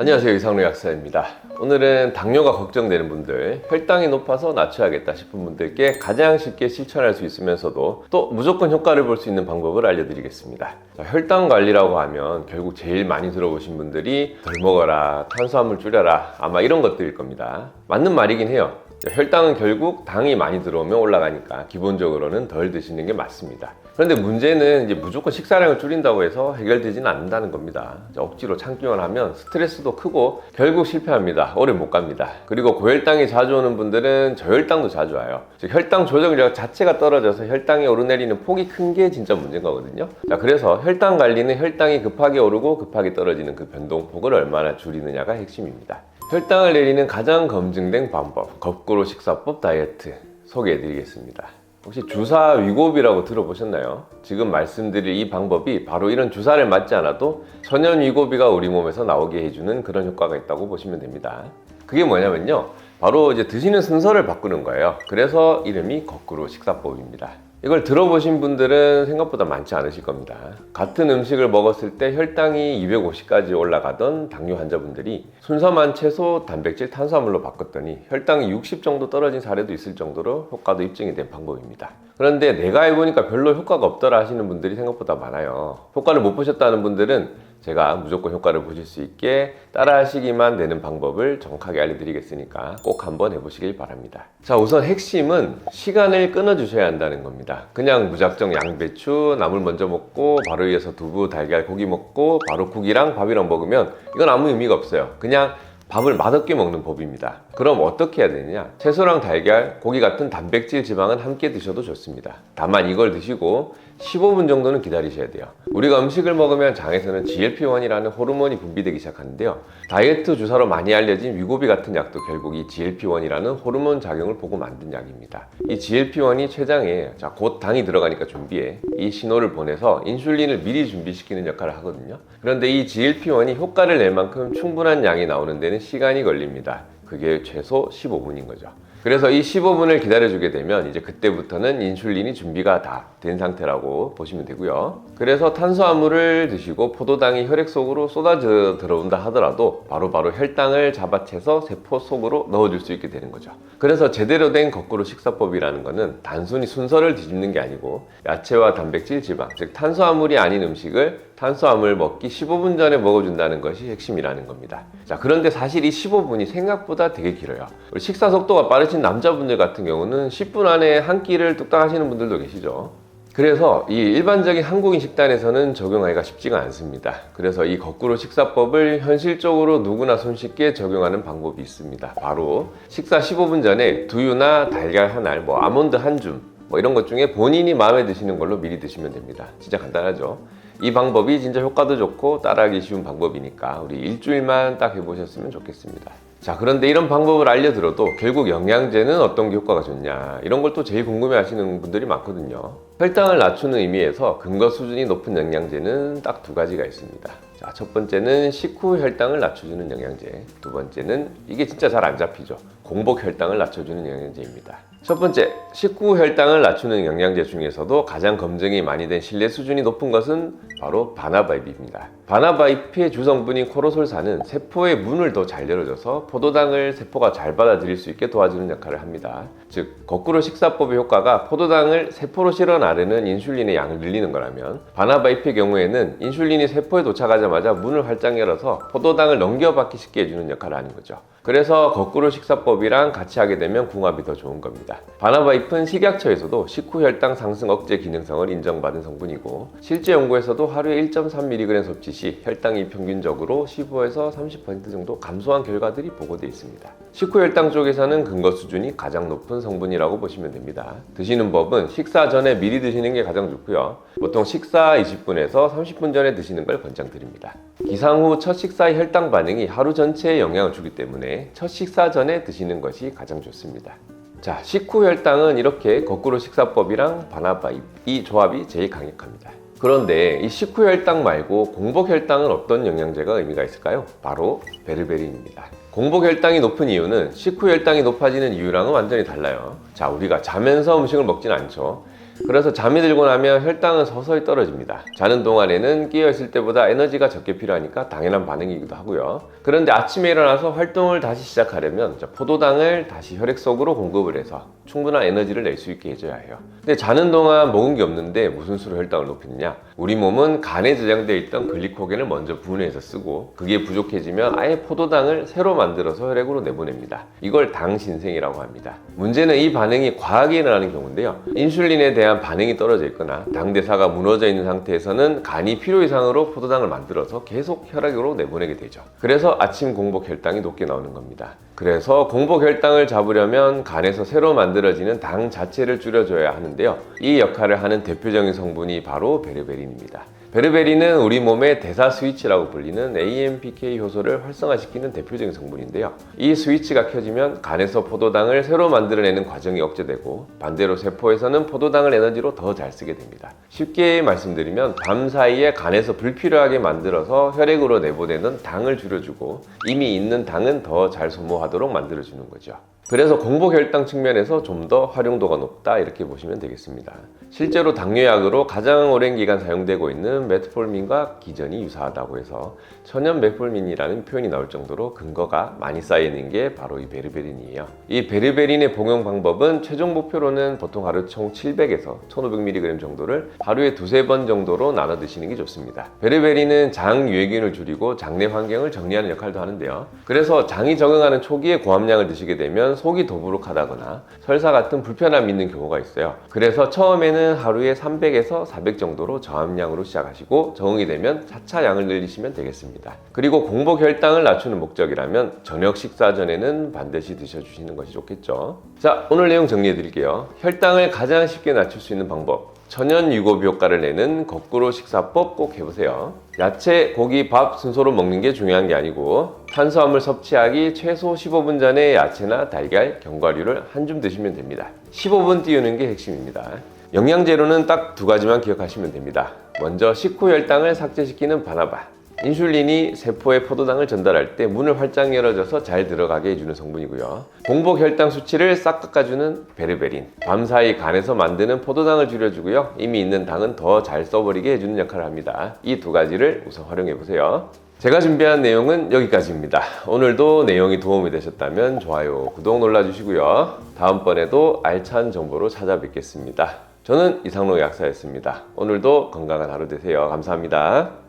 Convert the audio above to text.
안녕하세요, 이상로 약사입니다. 오늘은 당뇨가 걱정되는 분들, 혈당이 높아서 낮춰야겠다 싶은 분들께 가장 쉽게 실천할 수 있으면서도 또 무조건 효과를 볼 수 있는 방법을 알려드리겠습니다. 자, 혈당 관리라고 하면 결국 제일 많이 들어보신 분들이 덜 먹어라, 탄수화물 줄여라, 아마 이런 것들일 겁니다. 맞는 말이긴 해요. 혈당은 결국 당이 많이 들어오면 올라가니까 기본적으로는 덜 드시는 게 맞습니다. 그런데 문제는 이제 무조건 식사량을 줄인다고 해서 해결되지는 않는다는 겁니다. 억지로 참기만 하면 스트레스도 크고 결국 실패합니다. 오래 못 갑니다. 그리고 고혈당이 자주 오는 분들은 저혈당도 자주 와요. 즉 혈당 조절력 자체가 떨어져서 혈당이 오르내리는 폭이 큰 게 진짜 문제인 거거든요. 자, 그래서 혈당 관리는 혈당이 급하게 오르고 급하게 떨어지는 그 변동폭을 얼마나 줄이느냐가 핵심입니다. 혈당을 내리는 가장 검증된 방법, 거꾸로 식사법 다이어트 소개해 드리겠습니다. 혹시 주사 위고비라고 들어보셨나요? 지금 말씀드릴 이 방법이 바로 이런 주사를 맞지 않아도 천연 위고비가 우리 몸에서 나오게 해주는 그런 효과가 있다고 보시면 됩니다. 그게 뭐냐면요, 바로 이제 드시는 순서를 바꾸는 거예요. 그래서 이름이 거꾸로 식사법입니다. 이걸 들어보신 분들은 생각보다 많지 않으실 겁니다. 같은 음식을 먹었을 때 혈당이 250까지 올라가던 당뇨 환자분들이 순서만 채소, 단백질, 탄수화물로 바꿨더니 혈당이 60 정도 떨어진 사례도 있을 정도로 효과도 입증이 된 방법입니다. 그런데 내가 해보니까 별로 효과가 없더라 하시는 분들이 생각보다 많아요. 효과를 못 보셨다는 분들은 제가 무조건 효과를 보실 수 있게 따라 하시기만 되는 방법을 정확하게 알려드리겠으니까 꼭 한번 해보시길 바랍니다. 자, 우선 핵심은 시간을 끊어 주셔야 한다는 겁니다. 그냥 무작정 양배추, 나물 먼저 먹고 바로 이어서 두부, 달걀, 고기 먹고 바로 국이랑 밥이랑 먹으면 이건 아무 의미가 없어요. 그냥 밥을 맛없게 먹는 법입니다. 그럼 어떻게 해야 되느냐? 채소랑 달걀, 고기 같은 단백질, 지방은 함께 드셔도 좋습니다. 다만 이걸 드시고 15분 정도는 기다리셔야 돼요. 우리가 음식을 먹으면 장에서는 GLP-1이라는 호르몬이 분비되기 시작하는데요. 다이어트 주사로 많이 알려진 위고비 같은 약도 결국 이 GLP-1이라는 호르몬 작용을 보고 만든 약입니다. 이 GLP-1이 췌장에 곧 당이 들어가니까 준비해, 이 신호를 보내서 인슐린을 미리 준비시키는 역할을 하거든요. 그런데 이 GLP-1이 효과를 낼 만큼 충분한 양이 나오는 데는 시간이 걸립니다. 그게 최소 15분인 거죠. 그래서 이 15분을 기다려주게 되면 이제 그때부터는 인슐린이 준비가 다 된 상태라고 보시면 되고요. 그래서 탄수화물을 드시고 포도당이 혈액 속으로 쏟아져 들어온다 하더라도 바로바로 혈당을 잡아채서 세포 속으로 넣어줄 수 있게 되는 거죠. 그래서 제대로 된 거꾸로 식사법이라는 거는 단순히 순서를 뒤집는 게 아니고 야채와 단백질, 지방, 즉 탄수화물이 아닌 음식을 탄수화물 먹기 15분 전에 먹어준다는 것이 핵심이라는 겁니다. 자, 그런데 사실 이 15분이 생각보다 되게 길어요. 식사 속도가 빠르신 남자분들 같은 경우는 10분 안에 한 끼를 뚝딱 하시는 분들도 계시죠. 그래서 이 일반적인 한국인 식단에서는 적용하기가 쉽지가 않습니다. 그래서 이 거꾸로 식사법을 현실적으로 누구나 손쉽게 적용하는 방법이 있습니다. 바로 식사 15분 전에 두유나 달걀 한 알, 아몬드 한 줌, 이런 것 중에 본인이 마음에 드시는 걸로 미리 드시면 됩니다. 진짜 간단하죠? 이 방법이 진짜 효과도 좋고 따라하기 쉬운 방법이니까 우리 일주일만 딱 해보셨으면 좋겠습니다. 자, 그런데 이런 방법을 알려들어도 결국 영양제는 어떤 게 효과가 좋냐, 이런 걸 또 제일 궁금해 하시는 분들이 많거든요. 혈당을 낮추는 의미에서 근거 수준이 높은 영양제는 딱 두 가지가 있습니다. 자, 첫 번째는 식후 혈당을 낮춰주는 영양제, 두 번째는 이게 진짜 잘 안 잡히죠. 공복 혈당을 낮춰주는 영양제입니다. 첫 번째, 식후 혈당을 낮추는 영양제 중에서도 가장 검증이 많이 된 신뢰 수준이 높은 것은 바로 바나바잎입니다. 바나바잎의 주성분인 코로솔산은 세포의 문을 더 잘 열어줘서 포도당을 세포가 잘 받아들일 수 있게 도와주는 역할을 합니다. 즉, 거꾸로 식사법의 효과가 포도당을 세포로 실어 나르는 인슐린의 양을 늘리는 거라면 바나바잎의 경우에는 인슐린이 세포에 도착하자마자 문을 활짝 열어서 포도당을 넘겨받기 쉽게 해주는 역할을 하는 거죠. 그래서 거꾸로 식사법이랑 같이 하게 되면 궁합이 더 좋은 겁니다. 바나바잎은 식약처에서도 식후 혈당 상승 억제 기능성을 인정받은 성분이고 실제 연구에서도 하루에 1.3mg 섭취 시 혈당이 평균적으로 15에서 30% 정도 감소한 결과들이 보고되어 있습니다. 식후 혈당 쪽에서는 근거 수준이 가장 높은 성분이라고 보시면 됩니다. 드시는 법은 식사 전에 미리 드시는 게 가장 좋고요. 보통 식사 20분에서 30분 전에 드시는 걸 권장드립니다. 기상 후 첫 식사의 혈당 반응이 하루 전체에 영향을 주기 때문에 첫 식사 전에 드시는 것이 가장 좋습니다. 자, 식후 혈당은 이렇게 거꾸로 식사법이랑 바나바잎, 이 조합이 제일 강력합니다. 그런데 이 식후 혈당 말고 공복 혈당은 어떤 영양제가 의미가 있을까요? 바로 베르베린입니다. 공복 혈당이 높은 이유는 식후 혈당이 높아지는 이유랑은 완전히 달라요. 자, 우리가 자면서 음식을 먹진 않죠. 그래서 잠이 들고 나면 혈당은 서서히 떨어집니다. 자는 동안에는 깨어있을 때보다 에너지가 적게 필요하니까 당연한 반응이기도 하고요. 그런데 아침에 일어나서 활동을 다시 시작하려면 포도당을 다시 혈액 속으로 공급을 해서 충분한 에너지를 낼 수 있게 해줘야 해요. 근데 자는 동안 먹은 게 없는데 무슨 수로 혈당을 높이느냐? 우리 몸은 간에 저장되어 있던 글리코겐을 먼저 분해해서 쓰고 그게 부족해지면 아예 포도당을 새로 만들어서 혈액으로 내보냅니다. 이걸 당신생이라고 합니다. 문제는 이 반응이 과하게 일어나는 경우인데요. 인슐린에 대한 반응이 떨어져 있거나 당대사가 무너져 있는 상태에서는 간이 필요 이상으로 포도당을 만들어서 계속 혈액으로 내보내게 되죠. 그래서 아침 공복 혈당이 높게 나오는 겁니다. 그래서 공복 혈당을 잡으려면 간에서 새로 만들어지는 당 자체를 줄여줘야 하는데요. 이 역할을 하는 대표적인 성분이 바로 베르베린입니다. 베르베린은 우리 몸의 대사 스위치라고 불리는 AMPK 효소를 활성화시키는 대표적인 성분인데요. 이 스위치가 켜지면 간에서 포도당을 새로 만들어내는 과정이 억제되고 반대로 세포에서는 포도당을 에너지로 더 잘 쓰게 됩니다. 쉽게 말씀드리면 밤 사이에 간에서 불필요하게 만들어서 혈액으로 내보내는 당을 줄여주고 이미 있는 당은 더 잘 소모하도록 만들어주는 거죠. 그래서 공복 혈당 측면에서 좀 더 활용도가 높다 이렇게 보시면 되겠습니다. 실제로 당뇨약으로 가장 오랜 기간 사용되고 있는 메트폴민과 기전이 유사하다고 해서 천연 메폴민이라는 표현이 나올 정도로 근거가 많이 쌓여있는 게 바로 이 베르베린이에요. 이 베르베린의 복용 방법은 최종 목표로는 보통 하루 총 700에서 1500mg 정도를 하루에 두세 번 정도로 나눠 드시는 게 좋습니다. 베르베린은 장 유해균을 줄이고 장내 환경을 정리하는 역할도 하는데요. 그래서 장이 적응하는 초기에 고함량을 드시게 되면 속이 더부룩하다거나 설사 같은 불편함이 있는 경우가 있어요. 그래서 처음에는 하루에 300에서 400 정도로 저함량으로 시작하시고 적응이 되면 차차 양을 늘리시면 되겠습니다. 그리고 공복 혈당을 낮추는 목적이라면 저녁 식사 전에는 반드시 드셔주시는 것이 좋겠죠. 자, 오늘 내용 정리해 드릴게요. 혈당을 가장 쉽게 낮출 수 있는 방법, 천연 유고비 효과를 내는 거꾸로 식사법 꼭 해보세요. 야채, 고기, 밥 순서로 먹는 게 중요한 게 아니고 탄수화물 섭취하기 최소 15분 전에 야채나 달걀, 견과류를 한 줌 드시면 됩니다. 15분 띄우는 게 핵심입니다. 영양제로는 딱 두 가지만 기억하시면 됩니다. 먼저 식후 혈당을 삭제시키는 바나바. 인슐린이 세포에 포도당을 전달할 때 문을 활짝 열어줘서 잘 들어가게 해주는 성분이고요. 공복 혈당 수치를 싹 깎아주는 베르베린. 밤사이 간에서 만드는 포도당을 줄여주고요. 이미 있는 당은 더 잘 써버리게 해주는 역할을 합니다. 이 두 가지를 우선 활용해보세요. 제가 준비한 내용은 여기까지입니다. 오늘도 내용이 도움이 되셨다면 좋아요, 구독 눌러주시고요. 다음번에도 알찬 정보로 찾아뵙겠습니다. 저는 이상록 약사였습니다. 오늘도 건강한 하루 되세요. 감사합니다.